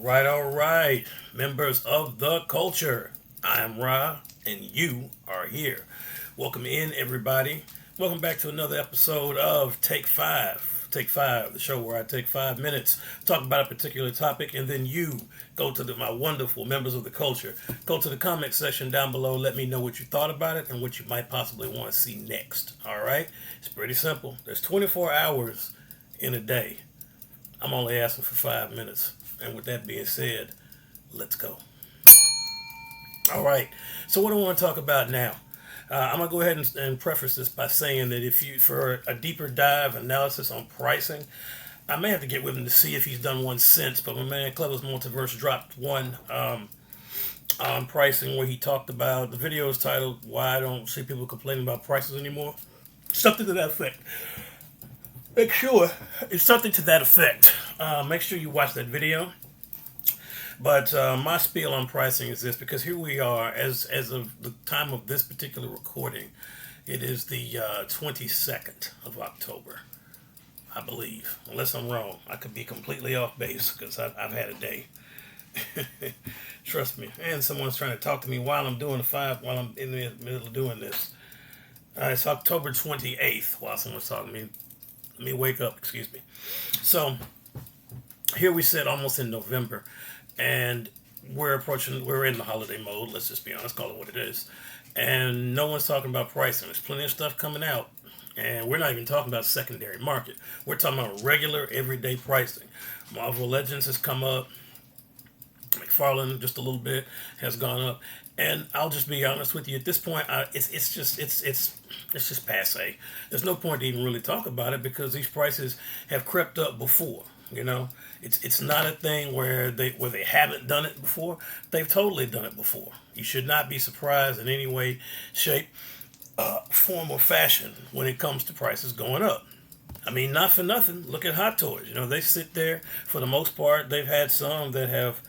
all right. Members of the culture. I am Ra, and you are here. Welcome in, everybody. Welcome back to another episode of Take Five. Take Five, the show where I take 5 minutes, talk about a particular topic, and then you go to my wonderful members of the culture. Go to the comment section down below. Let me know what you thought about it and what you might possibly want to see next. All right? It's pretty simple. There's 24 hours in a day. I'm only asking for 5 minutes. And with that being said, let's go. All right. So what do I want to talk about now? I'm gonna go ahead and preface this by saying that for a deeper dive analysis on pricing, I may have to get with him to see if he's done one since. But my man Clever's Multiverse dropped one on pricing where he talked about the video is titled "Why I Don't See People Complaining About Prices Anymore." Something to that effect. Make sure it's something to that effect. Make sure you watch that video. But my spiel on pricing is this, because here we are, as of the time of this particular recording, it is the 22nd of October, I believe. Unless I'm wrong. I could be completely off base, because I've had a day. Trust me. And someone's trying to talk to me while I'm in the middle of doing this. It's October 28th while someone's talking to me. Let me wake up, excuse me. So, here we sit almost in November. And we're in the holiday mode, let's just be honest, call it what it is. And no one's talking about pricing. There's plenty of stuff coming out. And we're not even talking about secondary market. We're talking about regular, everyday pricing. Marvel Legends has come up. McFarlane, just a little bit, has gone up. And I'll just be honest with you, at this point, it's just passe. There's no point to even really talk about it because these prices have crept up before. You know, it's not a thing where they haven't done it before. They've totally done it before. You should not be surprised in any way, shape, form, or fashion when it comes to prices going up. I mean, not for nothing. Look at Hot Toys. You know, they sit there for the most part. They've had some that have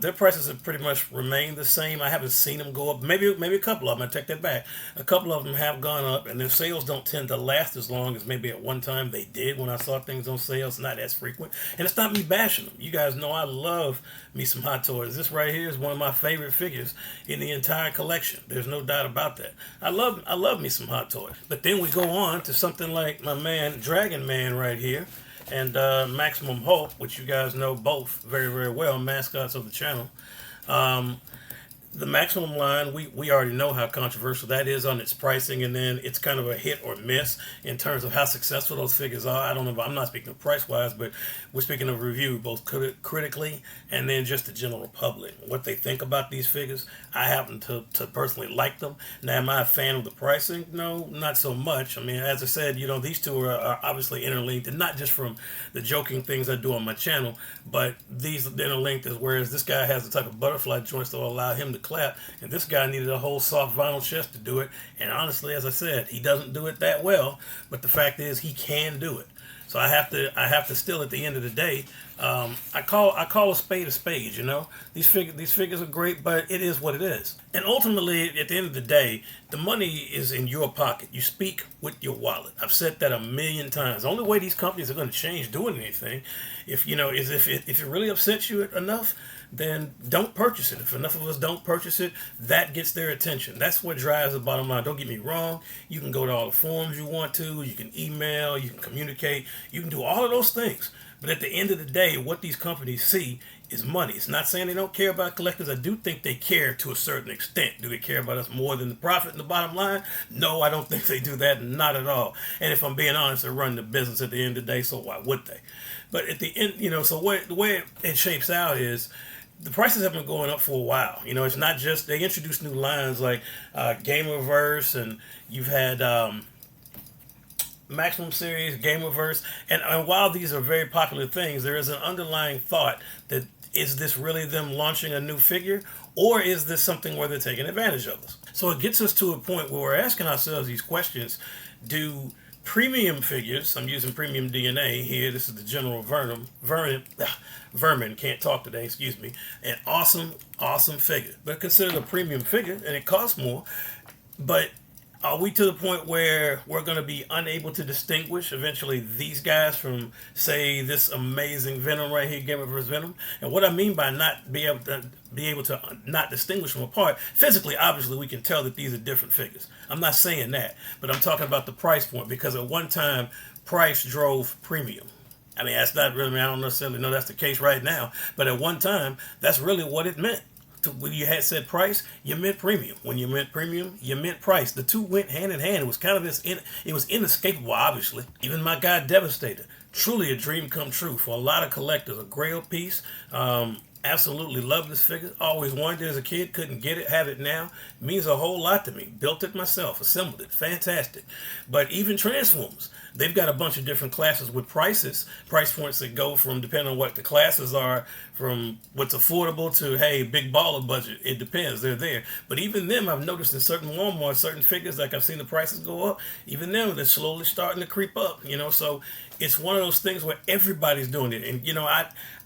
their prices have pretty much remained the same. I haven't seen them go up. Maybe a couple of them. I take that back. A couple of them have gone up, and their sales don't tend to last as long as maybe at one time they did when I saw things on sales. Not as frequent, and it's not me bashing them. You guys know I love me some Hot Toys. This right here is one of my favorite figures in the entire collection. There's no doubt about that. I love me some Hot Toys. But then we go on to something like my man Dragon Man right here. And Maximum Hulk, which you guys know both very, very well, mascots of the channel. The Maximum line, we already know how controversial that is on its pricing, and then it's kind of a hit or miss in terms of how successful those figures are. I don't know, I'm not speaking of price-wise, but we're speaking of review, both critically and then just the general public. What they think about these figures. I happen to personally like them. Now, am I a fan of the pricing? No, not so much. I mean, as I said, these two are obviously interlinked, and not just from the joking things I do on my channel, but these are interlinked as whereas this guy has the type of butterfly joints that will allow him to clap, and this guy needed a whole soft vinyl chest to do it. And honestly, as I said, he doesn't do it that well, but the fact is he can do it. So I have to still, at the end of the day, I call a spade. You know, these figures are great, but it is what it is. And ultimately, at the end of the day, the money is in your pocket. You speak with your wallet. I've said that a million times. The only way these companies are going to change doing anything, if it really upsets you enough, then don't purchase it. If enough of us don't purchase it, that gets their attention. That's what drives the bottom line. Don't get me wrong. You can go to all the forums you want to. You can email. You can communicate. You can do all of those things. But at the end of the day, what these companies see is money. It's not saying they don't care about collectors. I do think they care to a certain extent. Do they care about us more than the profit and the bottom line? No, I don't think they do that. Not at all. And if I'm being honest, they're running the business at the end of the day, so why would they? But at the end, so the way it shapes out is the prices have been going up for a while. It's not just they introduced new lines like Gamerverse, and you've had Maximum Series, Gamerverse, and while these are very popular things, there is an underlying thought that is this really them launching a new figure, or is this something where they're taking advantage of us? So it gets us to a point where we're asking ourselves these questions: do premium figures, I'm using Premium DNA here, this is the General Vermin, can't talk today, excuse me, an awesome figure, but considered a premium figure, and it costs more, but Are we to the point where we're going to be unable to distinguish eventually these guys from, say, this amazing Venom right here, Gamma vs. Venom? And what I mean by not be able to not distinguish them apart, physically, obviously, we can tell that these are different figures. I'm not saying that, but I'm talking about the price point, because at one time, price drove premium. I mean, that's not really, I don't necessarily know that's the case right now, but at one time, that's really what it meant. When you had said price, you meant premium. When you meant premium, you meant price. The two went hand in hand. It was kind of it was inescapable, obviously. Even my guy Devastator, truly a dream come true for a lot of collectors. A grail piece. Absolutely love this figure. Always wanted it as a kid, couldn't get it, have it now. It means a whole lot to me. Built it myself, assembled it, fantastic. But even Transformers, they've got a bunch of different classes with price points that go from, depending on what the classes are, from what's affordable to, hey, big baller budget. It depends, they're there. But even them, I've noticed in certain Walmart, certain figures, like I've seen the prices go up, even them, they're slowly starting to creep up, so it's one of those things where everybody's doing it. And,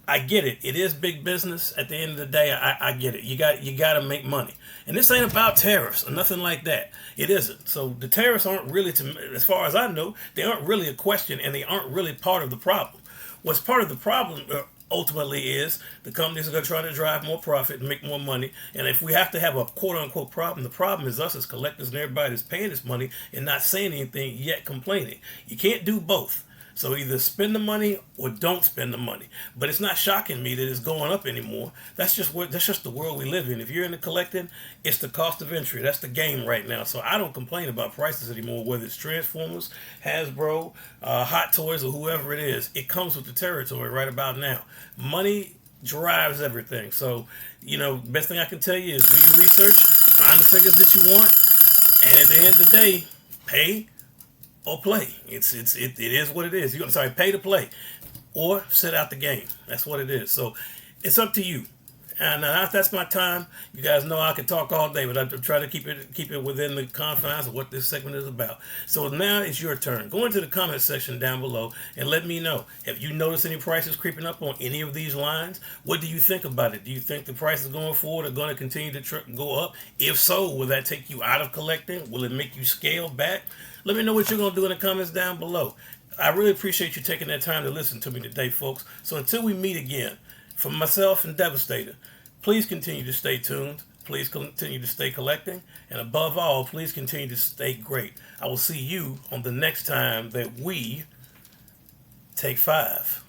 I get it. It is big business. At the end of the day, I get it. You got to make money. And this ain't about tariffs or nothing like that. It isn't. So the tariffs aren't really, as far as I know, they aren't really a question, and they aren't really part of the problem. What's part of the problem ultimately is the companies are going to try to drive more profit and make more money. And if we have to have a quote-unquote problem, the problem is us as collectors and everybody that's paying this money and not saying anything yet complaining. You can't do both. So either spend the money or don't spend the money. But it's not shocking me that it's going up anymore. That's just the world we live in. If you're into collecting, it's the cost of entry. That's the game right now. So I don't complain about prices anymore, whether it's Transformers, Hasbro, Hot Toys, or whoever it is. It comes with the territory right about now. Money drives everything. So, best thing I can tell you is do your research, find the figures that you want, and at the end of the day, pay or play. It is what it is. Pay to play, or sit out the game. That's what it is. So it's up to you. And that's my time. You guys know I can talk all day, but I try to keep it within the confines of what this segment is about. So now it's your turn. Go into the comment section down below and let me know. Have you noticed any prices creeping up on any of these lines? What do you think about it? Do you think the prices going forward are going to continue to go up? If so, will that take you out of collecting? Will it make you scale back? Let me know what you're going to do in the comments down below. I really appreciate you taking that time to listen to me today, folks. So until we meet again, from myself and Devastator, please continue to stay tuned. Please continue to stay collecting. And above all, please continue to stay great. I will see you on the next time that we take 5.